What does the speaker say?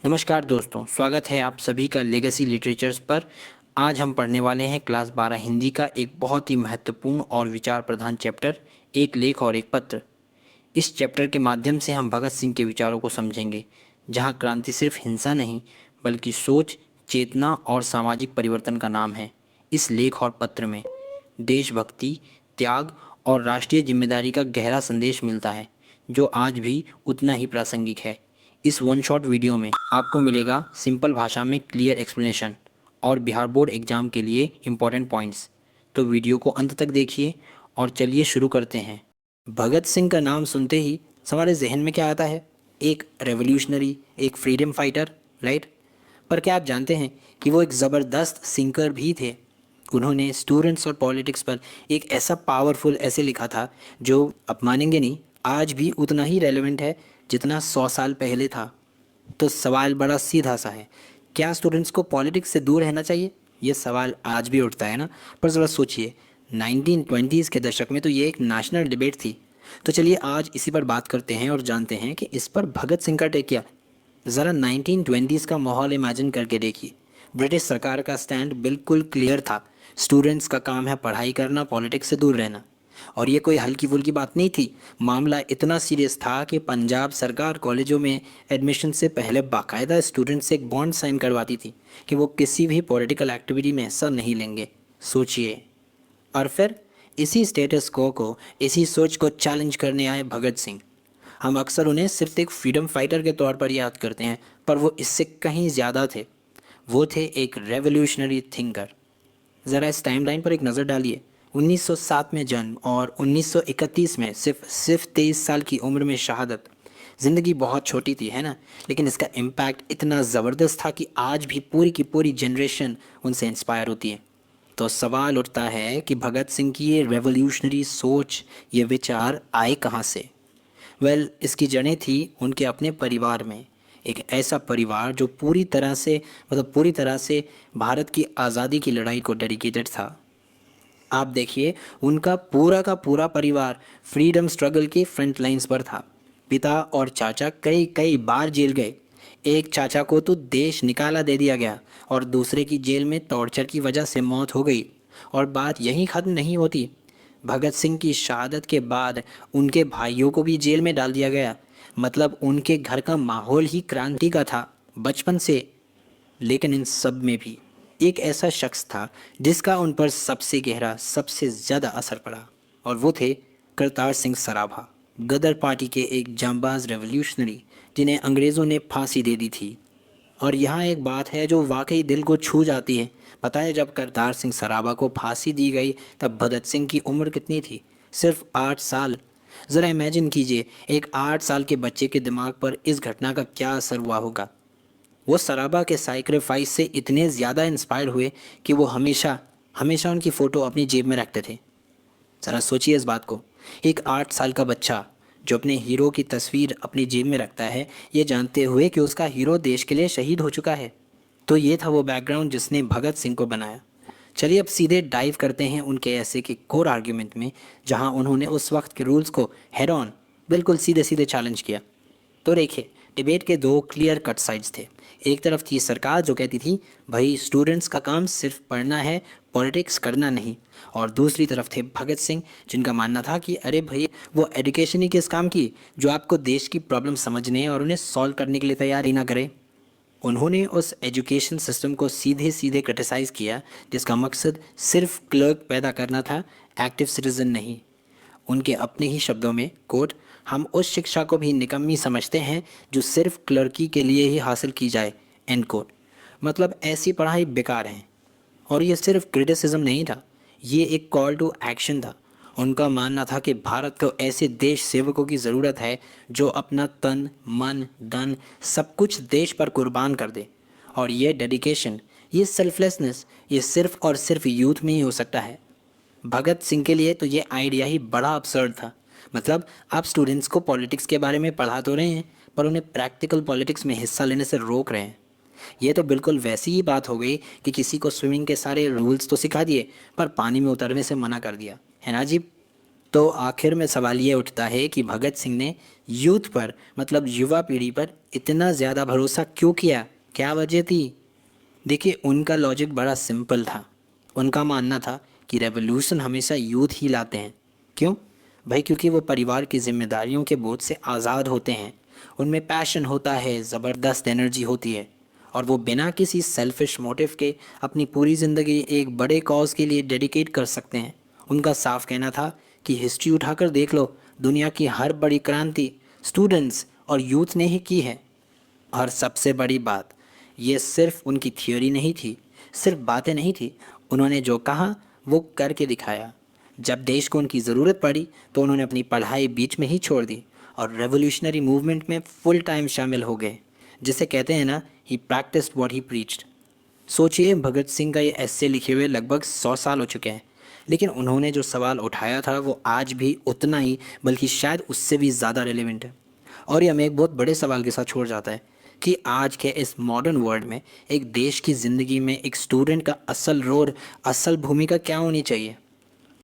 नमस्कार दोस्तों, स्वागत है आप सभी का लेगेसी लिटरेचर्स पर। आज हम पढ़ने वाले हैं क्लास 12 हिंदी का एक बहुत ही महत्वपूर्ण और विचार प्रधान चैप्टर, एक लेख और एक पत्र। इस चैप्टर के माध्यम से हम भगत सिंह के विचारों को समझेंगे, जहां क्रांति सिर्फ हिंसा नहीं बल्कि सोच, चेतना और सामाजिक परिवर्तन का नाम है। इस लेख और पत्र में देशभक्ति, त्याग और राष्ट्रीय जिम्मेदारी का गहरा संदेश मिलता है, जो आज भी उतना ही प्रासंगिक है। इस वन शॉट वीडियो में आपको मिलेगा सिंपल भाषा में क्लियर एक्सप्लेनेशन और बिहार बोर्ड एग्जाम के लिए इम्पोर्टेंट पॉइंट्स। तो वीडियो को अंत तक देखिए और चलिए शुरू करते हैं। भगत सिंह का नाम सुनते ही हमारे जहन में क्या आता है? एक रेवोल्यूशनरी, एक फ्रीडम फाइटर, राइट? पर क्या आप जानते हैं कि वो एक ज़बरदस्त सिंकर भी थे? उन्होंने स्टूडेंट्स और पॉलिटिक्स पर एक ऐसा पावरफुल ऐसे लिखा था जो, आप मानेंगे नहीं, आज भी उतना ही रेलेवेंट है जितना 100 साल पहले था। तो सवाल बड़ा सीधा सा है, क्या स्टूडेंट्स को पॉलिटिक्स से दूर रहना चाहिए? ये सवाल आज भी उठता है ना। पर ज़रा सोचिए, 1920s के दशक में तो ये एक नेशनल डिबेट थी। तो चलिए आज इसी पर बात करते हैं और जानते हैं कि इस पर भगत सिंह का टेक क्या। ज़रा 1920s का माहौल इमेजिन करके देखिए। ब्रिटिश सरकार का स्टैंड बिल्कुल क्लियर था, स्टूडेंट्स का काम है पढ़ाई करना, पॉलिटिक्स से दूर रहना। और ये कोई हल्की फुल्की बात नहीं थी। मामला इतना सीरियस था कि पंजाब सरकार कॉलेजों में एडमिशन से पहले बाकायदा स्टूडेंट से एक बॉन्ड साइन करवाती थी कि वो किसी भी पॉलिटिकल एक्टिविटी में हिस्सा नहीं लेंगे। सोचिए। और फिर इसी स्टेटस को इसी सोच को चैलेंज करने आए भगत सिंह। हम अक्सर उन्हें सिर्फ एक फ्रीडम फाइटर के तौर पर याद करते हैं, पर वो इससे कहीं ज़्यादा थे। वो थे एक रेवोल्यूशनरी थिंकर। ज़रा इस टाइमलाइन पर एक नज़र डालिए। 1907 में जन्म और 1931 में सिर्फ 23 साल की उम्र में शहादत। ज़िंदगी बहुत छोटी थी, है ना? लेकिन इसका इम्पैक्ट इतना ज़बरदस्त था कि आज भी पूरी की पूरी जनरेशन उनसे इंस्पायर होती है। तो सवाल उठता है कि भगत सिंह की ये रेवोल्यूशनरी सोच, ये विचार आए कहाँ से? इसकी जड़ें थी उनके अपने परिवार में। एक ऐसा परिवार जो पूरी तरह से भारत की आज़ादी की लड़ाई को डेडिकेटेड था। आप देखिए, उनका पूरा का पूरा परिवार फ्रीडम स्ट्रगल की फ्रंट लाइंस पर था। पिता और चाचा कई कई बार जेल गए। एक चाचा को तो देश निकाला दे दिया गया और दूसरे की जेल में टॉर्चर की वजह से मौत हो गई। और बात यहीं ख़त्म नहीं होती। भगत सिंह की शहादत के बाद उनके भाइयों को भी जेल में डाल दिया गया। मतलब उनके घर का माहौल ही क्रांति का था बचपन से। लेकिन इन सब में भी एक ऐसा शख्स था जिसका उन पर सबसे गहरा, सबसे ज़्यादा असर पड़ा, और वो थे करतार सिंह सराभा। गदर पार्टी के एक जांबाज रेवोल्यूशनरी जिन्हें अंग्रेज़ों ने फांसी दे दी थी। और यहाँ एक बात है जो वाकई दिल को छू जाती है। पता है, जब करतार सिंह सराभा को फांसी दी गई तब भगत सिंह की उम्र कितनी थी? सिर्फ 8 साल। ज़रा इमेजिन कीजिए, एक 8 साल के बच्चे के दिमाग पर इस घटना का क्या असर हुआ होगा। वो सराबा के सैक्रिफाइस से इतने ज़्यादा इंस्पायर हुए कि वो हमेशा हमेशा उनकी फ़ोटो अपनी जेब में रखते थे। ज़रा सोचिए इस बात को। एक 8 साल का बच्चा जो अपने हीरो की तस्वीर अपनी जेब में रखता है, ये जानते हुए कि उसका हीरो देश के लिए शहीद हो चुका है। तो ये था वो बैकग्राउंड जिसने भगत सिंह को बनाया। चलिए अब सीधे डाइव करते हैं उनके ऐसे के कोर आर्ग्यूमेंट में, जहां उन्होंने उस वक्त के रूल्स को हेड ऑन, बिल्कुल सीधे सीधे चैलेंज किया। तो देखिए, डिबेट के दो क्लियर कट साइड्स थे। एक तरफ थी सरकार जो कहती थी भाई स्टूडेंट्स का काम सिर्फ पढ़ना है, पॉलिटिक्स करना नहीं। और दूसरी तरफ थे भगत सिंह, जिनका मानना था कि अरे भाई, वो एजुकेशन ही किस काम की जो आपको देश की प्रॉब्लम समझने और उन्हें सॉल्व करने के लिए तैयार ही ना करे। उन्होंने उस एजुकेशन सिस्टम को सीधे सीधे क्रिटिसाइज़ किया जिसका मकसद सिर्फ क्लर्क पैदा करना था, एक्टिव सिटीजन नहीं। उनके अपने ही शब्दों में, कोट, हम उस शिक्षा को भी निकम्मी समझते हैं जो सिर्फ क्लर्की के लिए ही हासिल की जाए, एंड कोट। मतलब ऐसी पढ़ाई बेकार है। और ये सिर्फ क्रिटिसिज्म नहीं था, ये एक कॉल टू एक्शन था। उनका मानना था कि भारत को ऐसे देश सेवकों की ज़रूरत है जो अपना तन, मन, धन सब कुछ देश पर कुर्बान कर दे। और ये डेडिकेशन, ये सेल्फलेसनेस, ये सिर्फ और सिर्फ यूथ में ही हो सकता है। भगत सिंह के लिए तो ये आइडिया ही बड़ा absurd था। मतलब आप स्टूडेंट्स को पॉलिटिक्स के बारे में पढ़ा तो रहे हैं, पर उन्हें प्रैक्टिकल पॉलिटिक्स में हिस्सा लेने से रोक रहे हैं। ये तो बिल्कुल वैसी ही बात हो गई कि किसी को स्विमिंग के सारे रूल्स तो सिखा दिए पर पानी में उतरने से मना कर दिया, है ना जी? तो आखिर में सवाल ये उठता है कि भगत सिंह ने यूथ पर मतलब युवा पीढ़ी पर इतना ज़्यादा भरोसा क्यों किया, क्या वजह थी? देखिए, उनका लॉजिक बड़ा सिंपल था। उनका मानना था कि रेवोल्यूशन हमेशा यूथ ही लाते हैं। क्यों? भाई क्योंकि वो परिवार की जिम्मेदारियों के बोझ से आज़ाद होते हैं। उनमें पैशन होता है, ज़बरदस्त एनर्जी होती है, और वो बिना किसी सेल्फिश मोटिव के अपनी पूरी ज़िंदगी एक बड़े कॉज के लिए डेडिकेट कर सकते हैं। उनका साफ कहना था कि हिस्ट्री उठाकर देख लो, दुनिया की हर बड़ी क्रांति स्टूडेंट्स और यूथ ने ही की है। और सबसे बड़ी बात, ये सिर्फ उनकी थियोरी नहीं थी, सिर्फ बातें नहीं थी, उन्होंने जो कहा वो करके दिखाया। जब देश को उनकी ज़रूरत पड़ी तो उन्होंने अपनी पढ़ाई बीच में ही छोड़ दी और रेवोल्यूशनरी मूवमेंट में फुल टाइम शामिल हो गए। जिसे कहते हैं ना, ही प्रैक्टिस्ड व्हाट ही प्रीच्ड। सोचिए, भगत सिंह का ये एस्से लिखे हुए लगभग 100 साल हो चुके हैं, लेकिन उन्होंने जो सवाल उठाया था वो आज भी उतना ही, बल्कि शायद उससे भी ज़्यादा रेलेवेंट है। और ये हमें एक बहुत बड़े सवाल के साथ छोड़ जाता है कि आज के इस मॉडर्न वर्ल्ड में एक देश की ज़िंदगी में एक स्टूडेंट का असल रोल, असल भूमिका क्या होनी चाहिए।